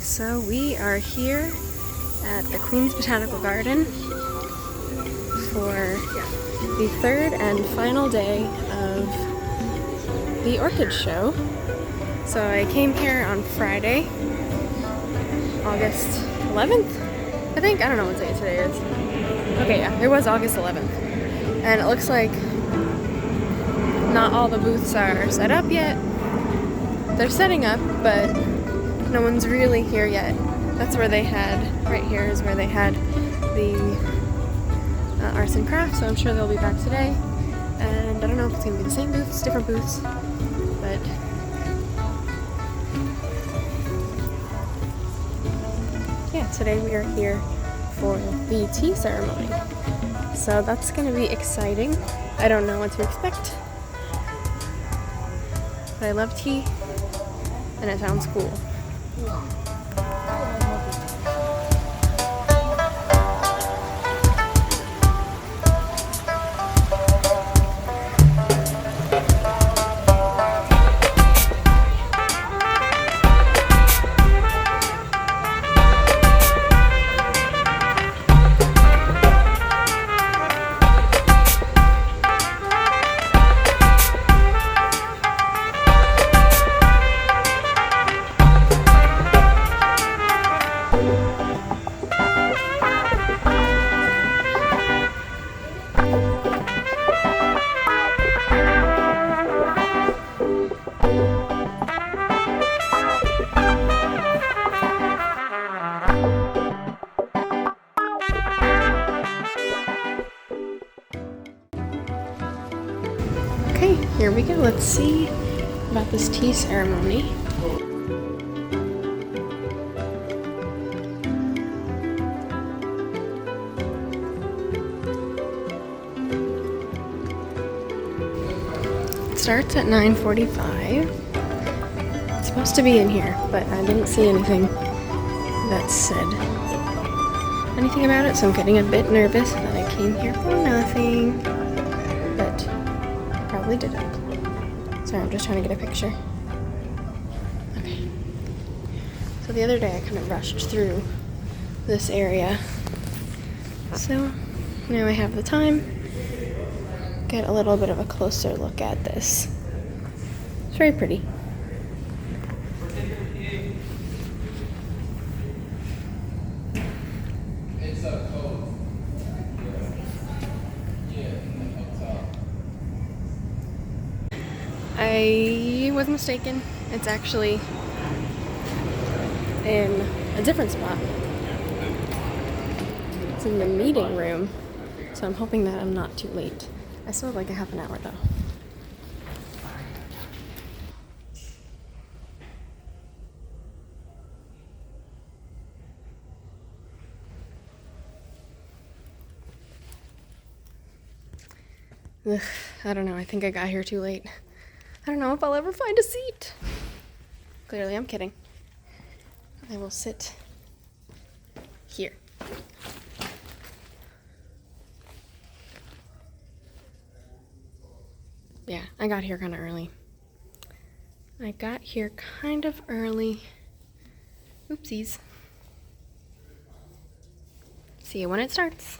So we are here at the Queen's Botanical Garden for the third and final day of the Orchid show. So I came here on Friday, August 11th, I think. I don't know what day today is. Okay, yeah, it was August 11th. And it looks like not all the booths are set up yet. They're setting up, but no one's really here yet. That's where they had, right here is where they had the arts and crafts, so I'm sure they'll be back today. And I don't know if it's going to be the same booths, different booths, but yeah, today we are here for the tea ceremony. So that's going to be exciting. I don't know what to expect, but I love tea and it sounds cool. Okay, here we go. Let's see about this tea ceremony. It starts at 9:45. It's supposed to be in here, but I didn't see anything that said anything about it, so I'm getting a bit nervous that I came here for nothing, but probably didn't. Sorry, I'm just trying to get a picture. Okay. So the other day I kind of rushed through this area. So now I have the time. Get a little bit of a closer look at this. It's very pretty. I was mistaken. It's actually in a different spot. It's in the meeting room, so I'm hoping that I'm not too late. I still have like a half an hour though. Ugh, I don't know. I think I got here too late. I don't know if I'll ever find a seat. Clearly, I'm kidding. I will sit here. Yeah, I got here kind of early. Oopsies. See you when it starts.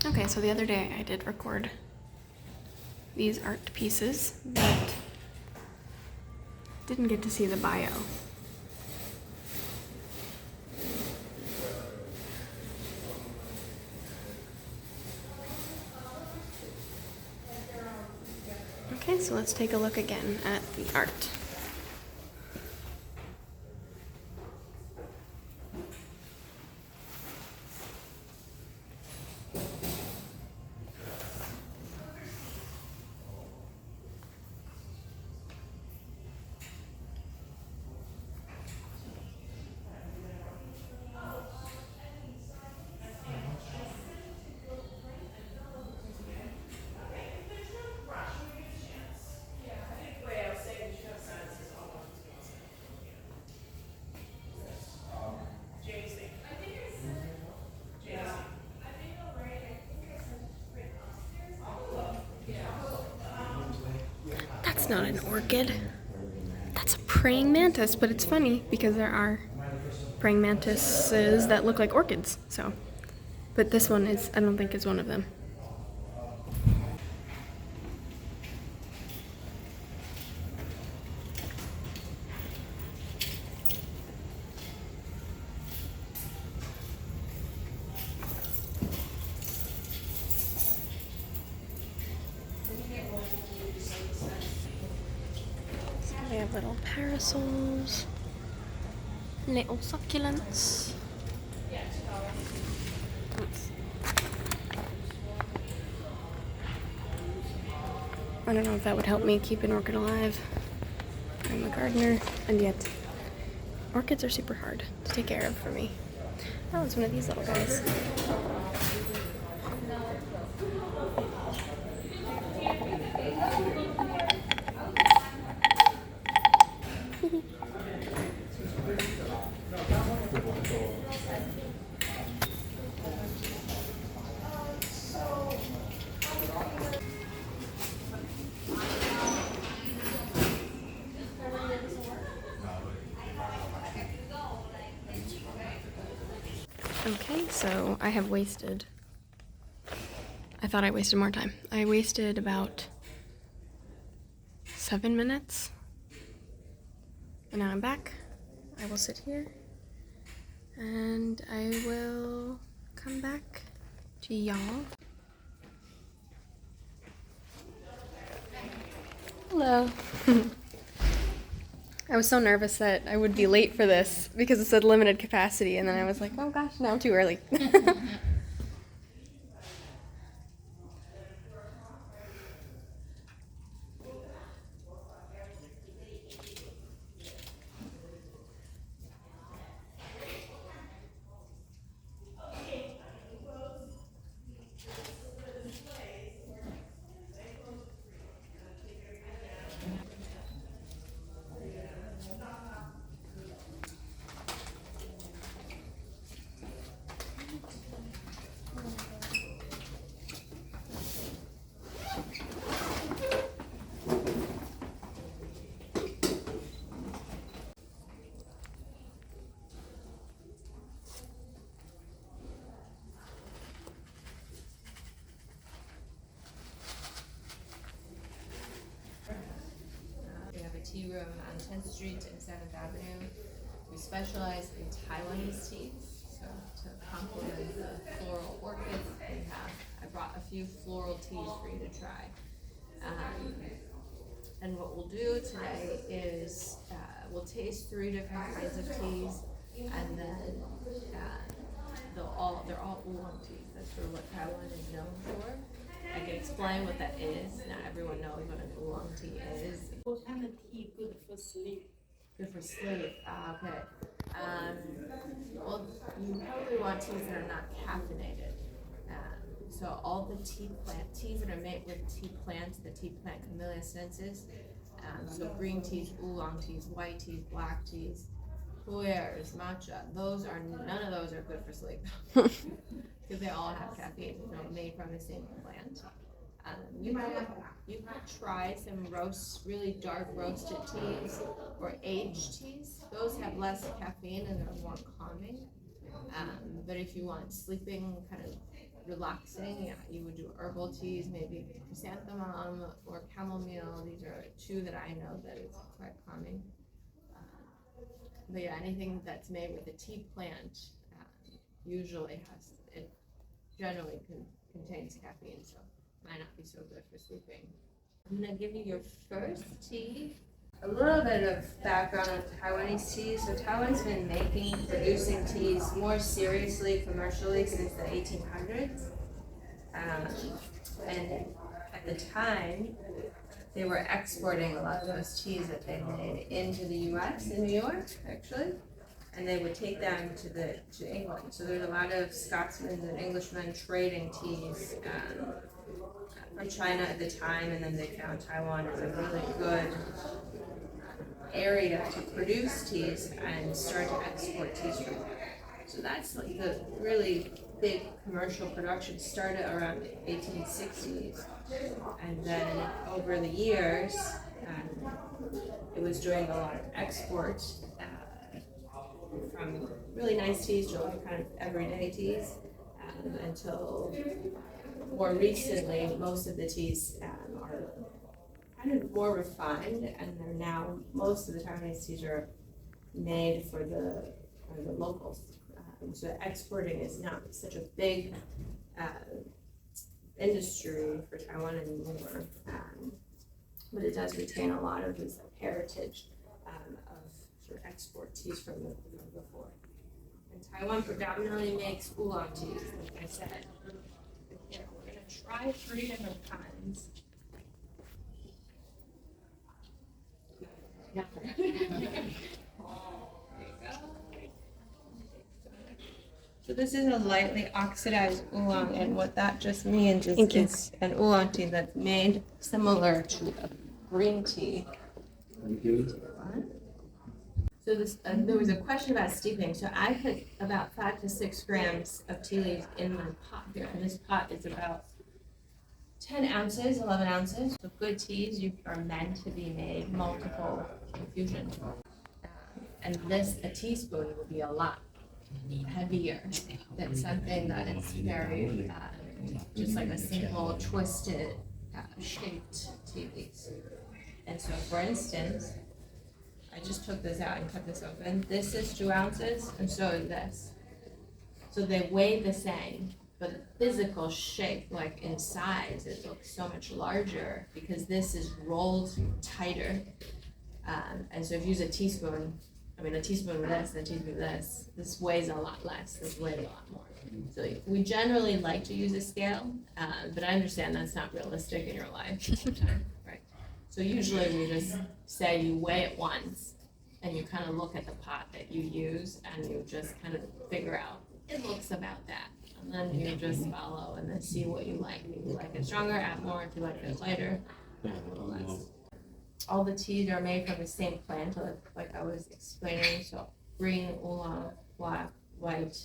Okay, so the other day I did record these art pieces, but didn't get to see the bio. Okay, so let's take a look again at the art. That's not an orchid. That's a praying mantis, but it's funny because there are praying mantises that look like orchids, so. But this one is, I don't think is one of them. So we have little parasols, little succulents. I don't know if that would help me keep an orchid alive. I'm a gardener, and yet orchids are super hard to take care of for me. Oh, it's one of these little guys. Okay, so I have wasted, I thought I wasted more time. I wasted about 7 minutes. And now I'm back. I will sit here and I will come back to y'all. Hello. I was so nervous that I would be late for this because it said limited capacity, and then I was like, oh gosh, now I'm too early. Tea room on 10th Street and 7th Avenue. We specialize in Taiwanese teas, so to complement the floral orchids we have. I brought a few floral teas for you to try. And what we'll do today is we'll taste 3 different kinds of teas, and then they're all oolong teas. That's sort of what Taiwan is known for. I can explain what that is. Not everyone knows what an oolong tea is. What kind of tea good for sleep? Good for sleep. Okay. Well, you probably want teas that are not caffeinated. So all the teas that are made with tea plants, the tea plant Camellia sinensis. So green teas, oolong teas, white teas, black teas, pu'ers, matcha. None of those are good for sleep because they all have caffeine. Made from the same plant. You might try some really dark roasted teas or aged teas. Those have less caffeine and they're more calming. But if you want sleeping, kind of relaxing, you would do herbal teas, maybe chrysanthemum or chamomile. These are 2 that I know that is quite calming. But yeah, anything that's made with a tea plant usually generally contains caffeine, so might not be so good for sleeping. I'm gonna give you your first tea. A little bit of background on Taiwanese teas. So Taiwan's been producing teas more seriously commercially since the 1800s. And at the time, they were exporting a lot of those teas that they made into the U.S. in New York, actually. And they would take them to England. So there's a lot of Scotsmen and Englishmen trading teas from China at the time, and then they found Taiwan as a really good area to produce teas and start to export teas from there. So that's like the really big commercial production started around the 1860s, and then over the years It was doing a lot of export from really nice teas to like kind of everyday teas until more recently, most of the teas are kind of more refined, and they're now, most of the Taiwanese teas are made for the locals. So exporting is not such a big industry for Taiwan anymore, but it does retain a lot of this heritage of sort of export teas from before. And Taiwan predominantly makes oolong teas, like I said. Here, we're gonna try 3 different kinds. Yeah. So this is a lightly oxidized oolong, and what that just means is it's an oolong tea that's made similar to a green tea. So there was a question about steeping. So I put about 5 to 6 grams of tea leaves in my pot here, and this pot is about 10 ounces, 11 ounces. So good teas are meant to be made multiple infusions. And a teaspoon would be a lot heavier than something that is very just like a simple twisted shaped tea leaves. And so for instance, I just took this out and cut this open. This is 2 ounces and so is this. So they weigh the same, but the physical shape, like in size, it looks so much larger because this is rolled tighter. And so if you use a teaspoon of this and a teaspoon of this weighs a lot less, this weighs a lot more. So we generally like to use a scale, but I understand that's not realistic in your life, right? So usually we just say you weigh it once, and you kind of look at the pot that you use, and you just kind of figure out, it looks about that. And then you just follow and then see what you like. If you like it stronger, add more. If you like it lighter, add a little less. All the teas are made from the same plant, like I was explaining. So green, oolong, black, white,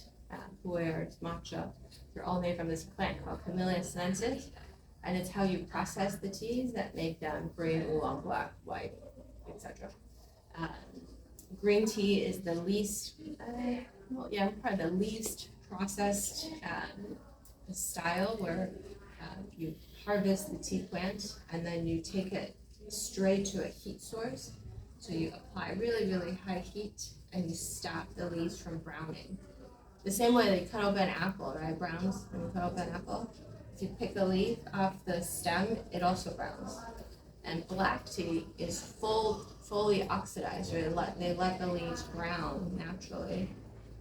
pu'er, matcha, they're all made from this plant called Camellia sinensis. And it's how you process the teas that make them green, oolong, black, white, etc. Green tea is the least, probably the least processed style, where you harvest the tea plant and then you take it straight to a heat source. So you apply really, really high heat and you stop the leaves from browning. The same way they cut open an apple, right? Browns when you cut open an apple. If you pick a leaf off the stem, it also browns. And black tea is fully oxidized, right? They let the leaves brown naturally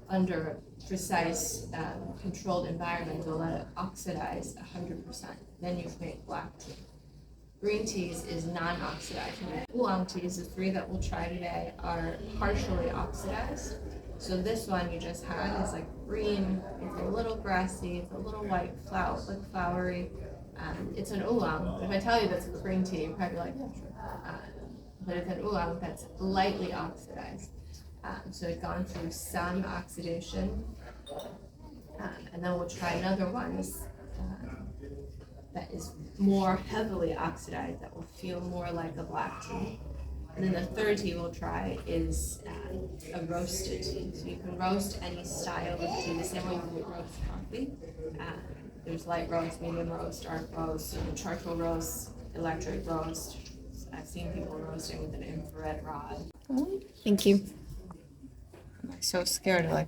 under precise controlled environment. They'll let it oxidize 100%. Then you've made black tea. Green teas is non-oxidized. Oolong teas, the 3 that we'll try today, are partially oxidized. So this one you just had is like green, it's a little grassy, it's a little white, flowery. It's an oolong. If I tell you that's a green tea, you're probably like, yeah, sure. But it's an oolong that's lightly oxidized. So it's gone through some oxidation. And then we'll try another one that is more heavily oxidized, that will feel more like a black tea. And then the third tea we'll try is a roasted tea. So you can roast any style of tea the same way you would roast coffee. There's light roast, medium roast, dark roast, charcoal roast, electric roast. I've seen people roasting with an infrared rod. Thank you. I'm so scared of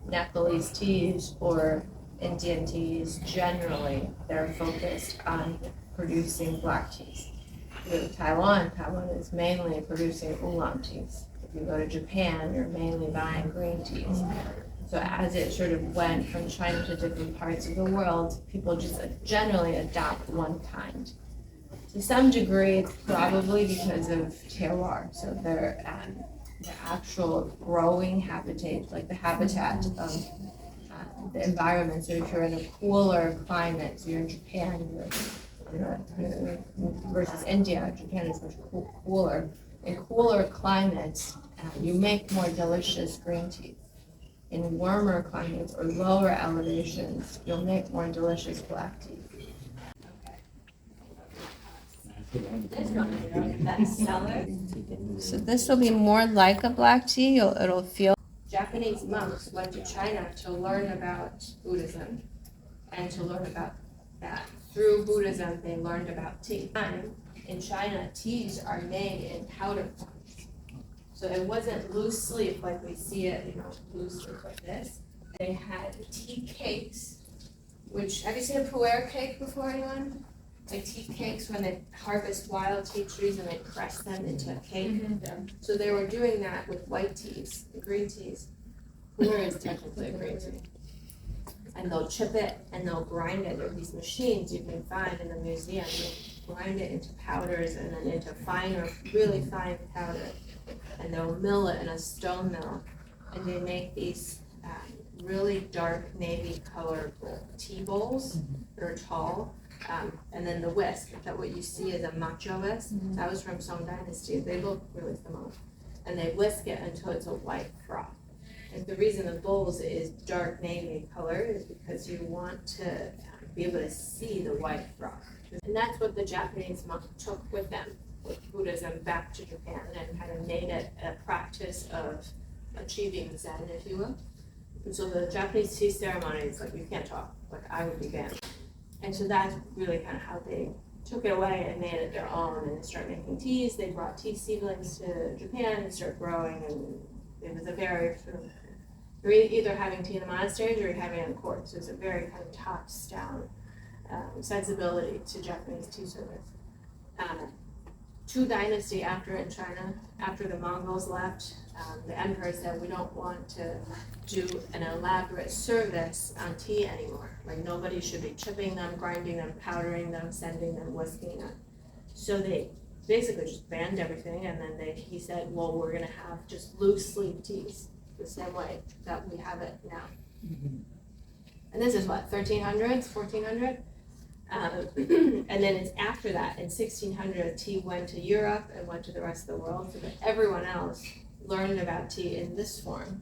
Nepalese teas or Indian teas, generally they're focused on producing black teas. with Taiwan, Taiwan is mainly producing oolong teas. If you go to Japan, you're mainly buying green teas. So as it sort of went from China to different parts of the world, people just generally adopt one kind. To some degree, it's probably because of terroir. So their actual growing habitat, like the habitat of the environment. So if you're in a cooler climate, so you're in Japan, versus India, Japan is much cooler. In cooler climates, you make more delicious green tea. In warmer climates or lower elevations, you'll make more delicious black tea. So this will be more like a black tea. It'll feel. Japanese monks went to China to learn about Buddhism and to learn about that. Through Buddhism, they learned about tea. In China, teas are made in powder forms. So it wasn't loose leaf like we see it, loose leaf like this. They had tea cakes, which, have you seen a pu'er cake before, anyone? Like tea cakes when they harvest wild tea trees and they press them into a cake. Mm-hmm. So they were doing that with white teas, green teas. Pu'er is technically a green tea. And they'll chip it and they'll grind it. There are these machines you can find in the museum. They'll grind it into powders and then into finer, really fine powder. And they'll mill it in a stone mill. And they make these really dark navy colored tea bowls that are tall. And then the whisk, that what you see is a matcha whisk. Mm-hmm. That was from Song Dynasty. They look really similar. And they whisk it until it's a white froth. And the reason the bowls is dark navy color is because you want to be able to see the white froth. And that's what the Japanese monk took with them, with Buddhism, back to Japan and kind of made it a practice of achieving Zen, if you will. And so the Japanese tea ceremony is like, you can't talk, like I would be banned. And so that's really kind of how they took it away and made it their own and started making teas. They brought tea seedlings to Japan and started growing, and it was a very sort of, you're either having tea in the monasteries or you're having it in court. So it's a very kind of tops-down sensibility to Japanese tea service. Chu Dynasty after in China, after the Mongols left, the emperor said, we don't want to do an elaborate service on tea anymore. Like nobody should be chipping them, grinding them, powdering them, sending them, whisking them. So they basically just banned everything, and then he said, well, we're gonna have just loose leaf teas, the same way that we have it now. Mm-hmm. And this is what, 1300s, 1400? And then it's after that, in 1600, tea went to Europe and went to the rest of the world, so that everyone else learned about tea in this form,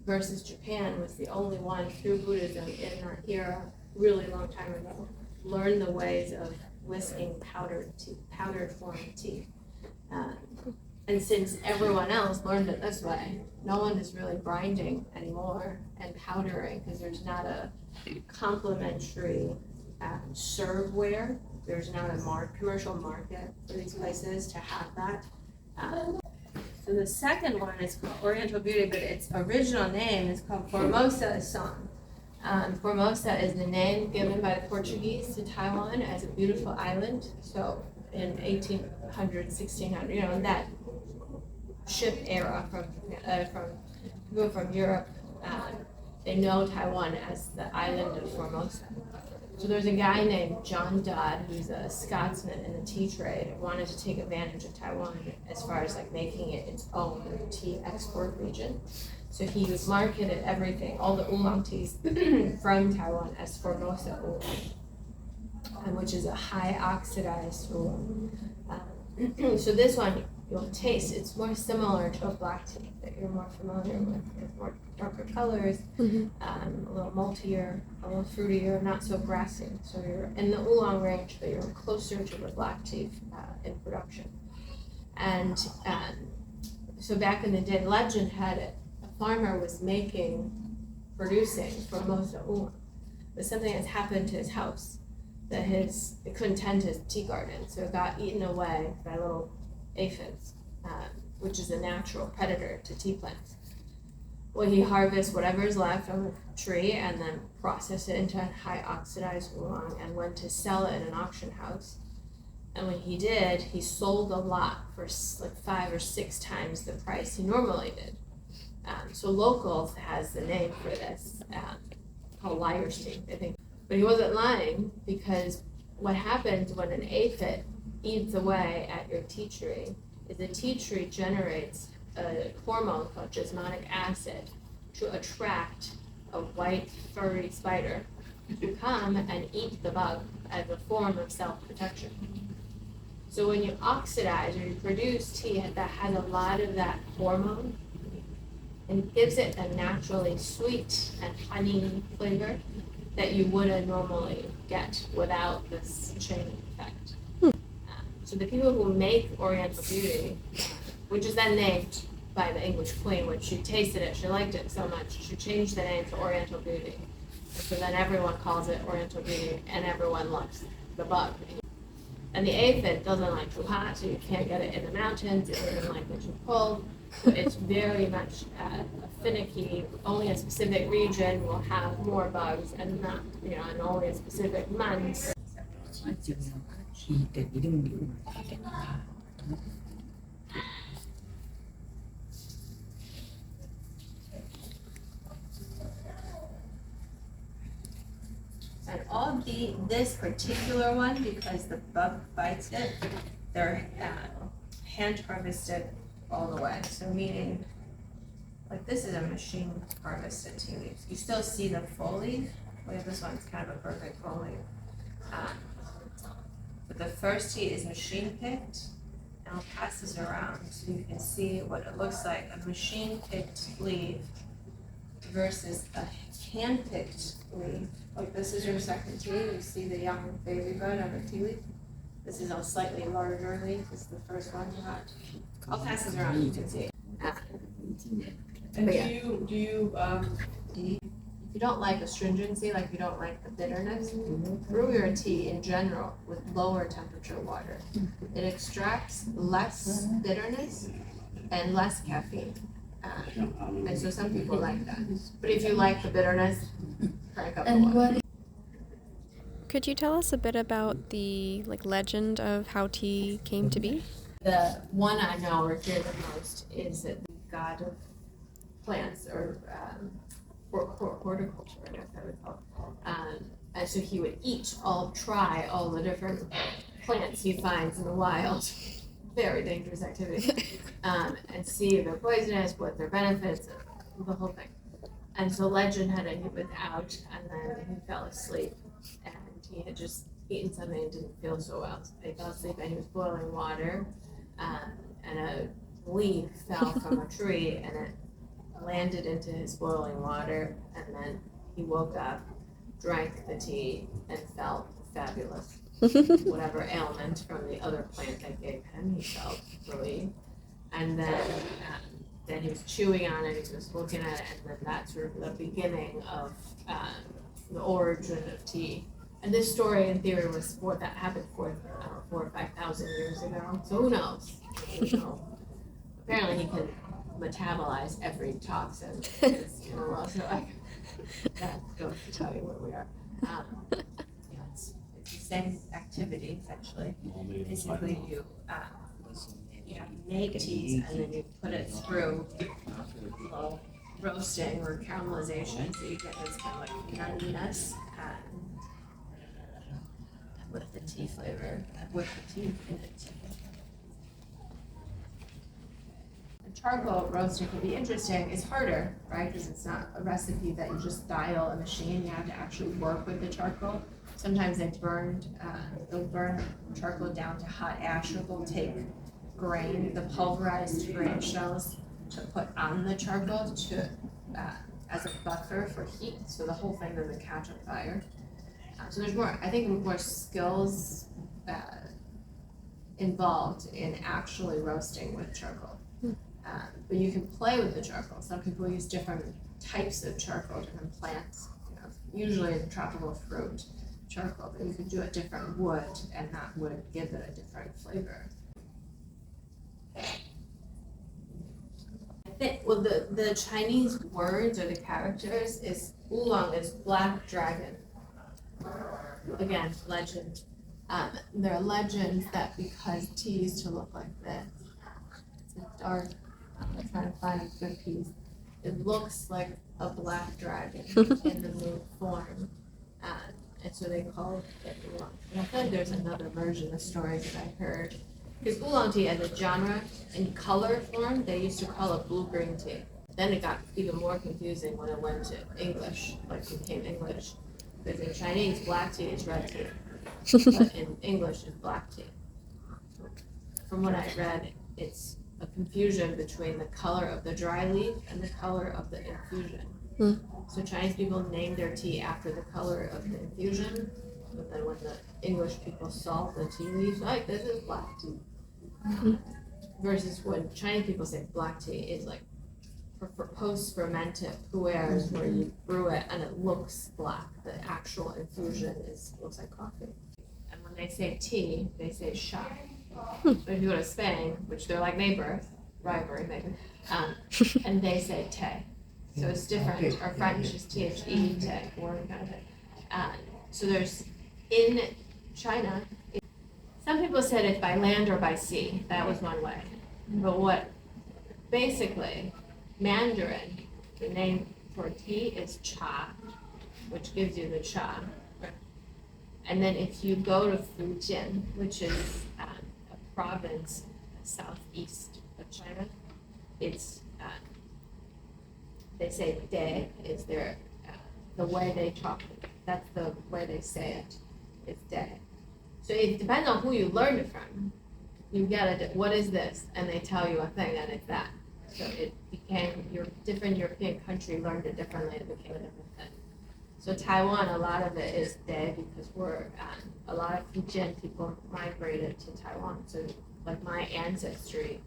versus Japan was the only one through Buddhism in that era, really long time ago, learned the ways of whisking powdered form of tea. And since everyone else learned it this way, no one is really grinding anymore and powdering, because there's not a complementary serveware. There's not a commercial market for these places to have that. So the second one is called Oriental Beauty, but its original name is called Formosa Song. Formosa is the name given by the Portuguese to Taiwan as a beautiful island. So in 1800, 1600, in that ship era from people from Europe, they know Taiwan as the island of Formosa. So there's a guy named John Dodd, who's a Scotsman in the tea trade, wanted to take advantage of Taiwan as far as like making it its own tea export region. So he marketed everything, all the oolong teas from Taiwan as Formosa oolong, which is a high oxidized oolong. So this one you'll taste, it's more similar to a black tea that you're more familiar with. It's more darker colors, mm-hmm. A little maltier, a little fruitier, not so grassy. So you're in the oolong range, but you're closer to the black tea in production. And so back in the day, legend had it, a farmer was producing Formosa oolong, but something has happened to his house that it couldn't tend to his tea garden, so it got eaten away by little aphids, which is a natural predator to tea plants. Well, he harvests whatever is left on the tree and then process it into high oxidized oolong and went to sell it in an auction house. And when he did, he sold a lot for like 5 or 6 times the price he normally did. So Local has the name for this, called liar's tea, I think. But he wasn't lying, because what happens when an aphid eats away at your tea tree is the tea tree generates a hormone called jasmonic acid to attract a white furry spider to come and eat the bug as a form of self-protection. So when you oxidize or you produce tea that has a lot of that hormone and gives it a naturally sweet and honey flavor that you wouldn't normally get without this chain effect. So the people who make Oriental Beauty, which is then named by the English Queen, when she tasted it, she liked it so much, she changed the name to Oriental Beauty. And so then everyone calls it Oriental Beauty, and everyone loves the bug. And the aphid doesn't like too hot, so you can't get it in the mountains. It doesn't like it too cold. So it's very much finicky. Only a specific region will have more bugs, and not, and only a specific months. And all this particular one, because the bug bites it, they're hand harvested all the way. So meaning, like this is a machine harvested tea leaves. You still see the full leaf. Look at this one's kind of a perfect full leaf. But the first tea is machine picked, and I'll pass this around so you can see what it looks like. A machine picked leaf versus a hand picked leaf. Like this is your second tea. You see the young baby bud on the tea leaf. This is a slightly larger leaf. This is the first one you got. I'll pass this around. You can see it. And do you If you don't like astringency, like you don't like the bitterness, brew your tea in general with lower temperature water. It extracts less bitterness and less caffeine. And so some people like that. But if you like the bitterness, crank up the water. Could you tell us a bit about the legend of how tea came to be? The one I know or hear the most is that the god of plants, or horticulture, I guess I would call it. And so he would try all the different plants he finds in the wild. Very dangerous activity. And see if they're poisonous, what their benefits, the whole thing. And so legend had it he was out, and then he fell asleep, and he had just eaten something and didn't feel so well. So he fell asleep and he was boiling water, and a leaf fell from a tree and it landed into his boiling water, and then he woke up, drank the tea, and felt fabulous. Whatever ailment from the other plant that gave him, he felt relieved. And then he was chewing on it, he was looking at it, and then that's sort of the beginning of the origin of tea. And this story, in theory, that happened 4,000 or 5,000 years ago. So who knows? Apparently, he can metabolize every toxin in the world. So that goes to tell you where we are. It's the same activity, essentially. Basically, you make teas and then you put it through roasting or caramelization, so you get this kind of like nuttiness with the tea flavor, with the tea in it. Charcoal roasting can be interesting. It's harder, right? Because it's not a recipe that you just dial a machine. You have to actually work with the charcoal. Sometimes they'll burn charcoal down to hot ash, or they'll take the pulverized grain shells to put on the charcoal as a buffer for heat, so the whole thing doesn't catch on fire. So there's more skills involved in actually roasting with charcoal. But you can play with the charcoal. Some people use different types of charcoal, different plants, usually tropical fruit charcoal, but you can do a different wood, and that would give it a different flavor. The Chinese words or the characters is oolong is black dragon. Again, legend. There are legends that because tea used to look like this, it's a dark, I'm trying to find a good piece. It looks like a black dragon in the moon form. And so they call it oolong. And I feel like there's another version of stories that I heard. Because oolong tea as a genre, in color form, they used to call it blue-green tea. Then it got even more confusing when it went to English, like became English. Because in Chinese, black tea is red tea. But in English, it's black tea. From what I read, it's a confusion between the color of the dry leaf and the color of the infusion. So Chinese people name their tea after the color of the infusion, but then when the English people saw the tea leaves, like, this is black tea. Versus when Chinese people say black tea, it's like for post-fermented pu'ers where you brew it and it looks black. The actual infusion looks like coffee. And when they say tea, they say sha. But if you go to Spain, which they're like neighbors, rivalry maybe, and they say te. So it's different. Or French is THE, te, word kind of thing. So there's, in China, some people said it's by land or by sea. That was one way. But what, basically, Mandarin, the name for tea is cha, which gives you the cha. And then if you go to Fujian, which is a province southeast of China, it's they say de is their the way they talk. That's the way they say it. It's de. So it depends on who you learn it from. You get it. What is this? And they tell you a thing, and it's that. So it became your different European country learned it differently. It became a different thing. So Taiwan, a lot of it is de because we're a lot of Fujian people migrated to Taiwan. So like my ancestry,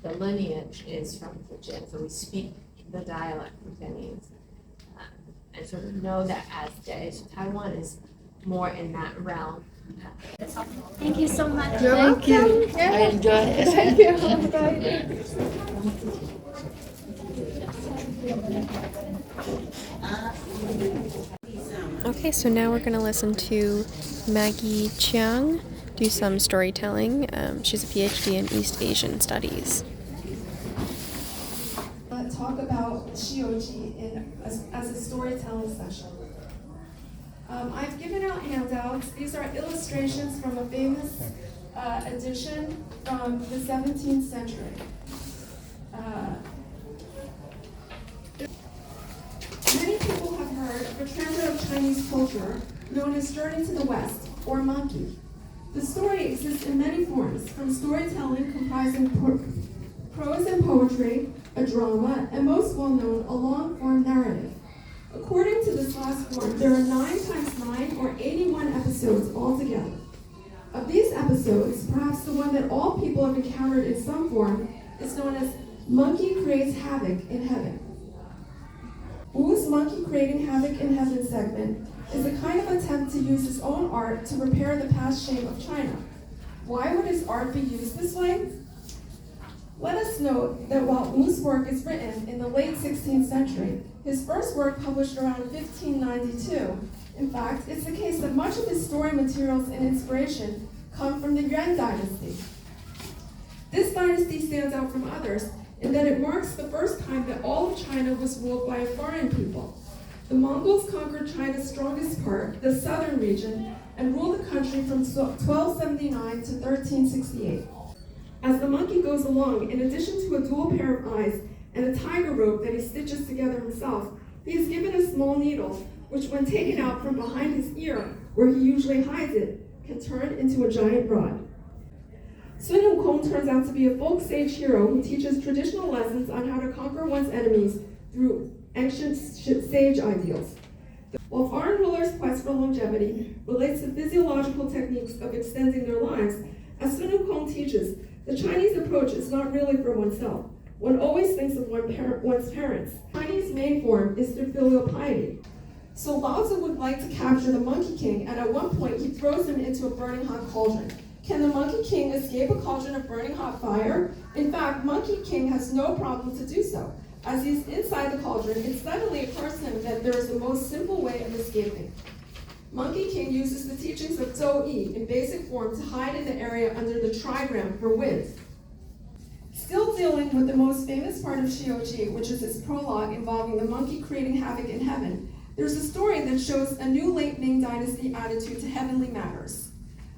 the lineage is from Fujian. So we speak the dialect Fujianese. And so we know that as de. So Taiwan is more in that realm. Thank you so much. Thank you. I enjoyed it. Thank you. Okay, so now we're going to listen to Maggie Chiang do some storytelling. She's a PhD in East Asian Studies. Talk about Shioji as a storytelling session. I've given out handouts. These are illustrations from a famous edition from the 17th century. Many people have heard of a transit of Chinese culture known as Journey to the West, or Monkey. The story exists in many forms, from storytelling comprising prose and poetry, a drama, and most well-known, a long-form narrative. According to this last form, there are 9 times 9, or 81 episodes altogether. Of these episodes, perhaps the one that all people have encountered in some form is known as Monkey Creates Havoc in Heaven. Wu's Monkey Creating Havoc in Heaven segment is a kind of attempt to use his own art to repair the past shame of China. Why would his art be used this way? Let us note that while Wu's work is written in the late 16th century, his first work published around 1592. In fact, it's the case that much of his story materials and inspiration come from the Yuan dynasty. This dynasty stands out from others in that it marks the first time that all of China was ruled by a foreign people. The Mongols conquered China's strongest part, the southern region, and ruled the country from 1279 to 1368. As the monkey goes along, in addition to a dual pair of eyes and a tiger rope that he stitches together himself, he is given a small needle, which when taken out from behind his ear, where he usually hides it, can turn into a giant rod. Sun Wukong turns out to be a folk sage hero who teaches traditional lessons on how to conquer one's enemies through ancient sage ideals. While foreign rulers' quest for longevity relates to physiological techniques of extending their lives, as Sun Wukong teaches, the Chinese approach is not really for oneself. One always thinks of one's parents. Chinese main form is through filial piety. So Lao Tzu would like to capture the Monkey King, and at one point he throws him into a burning hot cauldron. Can the Monkey King escape a cauldron of burning hot fire? In fact, Monkey King has no problem to do so. As he's inside the cauldron, it suddenly occurs to him that there is the most simple way of escaping. Monkey King uses the teachings of Zhou Yi in basic form to hide in the area under the trigram for wind. Still dealing with the most famous part of Shioji, which is its prologue involving the monkey creating havoc in heaven, there's a story that shows a new late Ming Dynasty attitude to heavenly matters.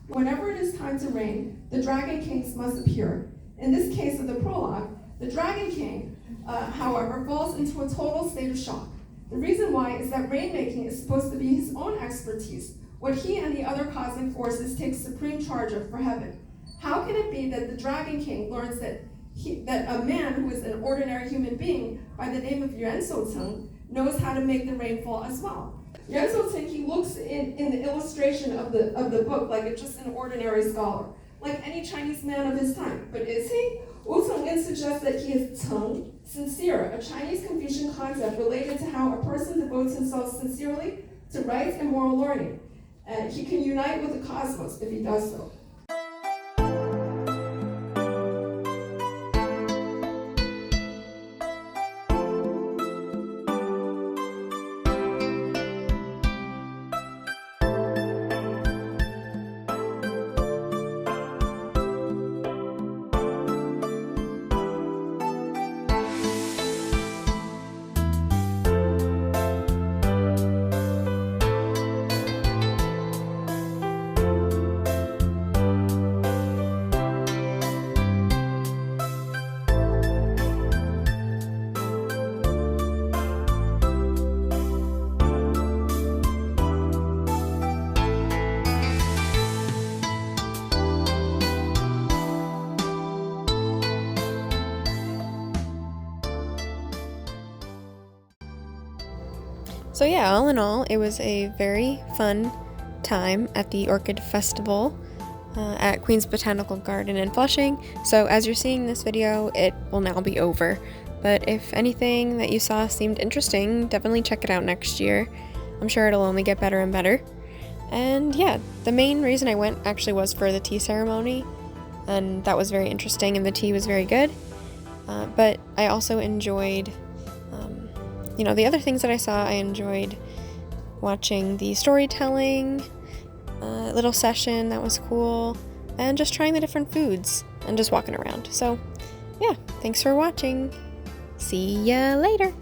Whenever it is time to rain, the Dragon Kings must appear. In this case of the prologue, the Dragon King, however, falls into a total state of shock. The reason why is that rainmaking is supposed to be his own expertise, what he and the other cosmic forces take supreme charge of for heaven. How can it be that the Dragon King learns that a man who is an ordinary human being by the name of Yuan Shoucheng knows how to make the rain fall as well? Yuan Shoucheng, he looks in the illustration of the book like it's just an ordinary scholar, like any Chinese man of his time. But is he? Wu Chenglin suggests that he is Cheng, sincere, a Chinese Confucian concept related to how a person devotes himself sincerely to right and moral learning. He can unite with the cosmos if he does so. So yeah, all in all, it was a very fun time at the Orchid Festival at Queen's Botanical Garden in Flushing. So as you're seeing this video, it will now be over. But if anything that you saw seemed interesting, definitely check it out next year. I'm sure it'll only get better and better. And yeah, the main reason I went actually was for the tea ceremony, and that was very interesting and the tea was very good. But I also enjoyed the other things that I saw. I enjoyed watching the storytelling little session, that was cool, and just trying the different foods and just walking around. So yeah, thanks for watching. See ya later.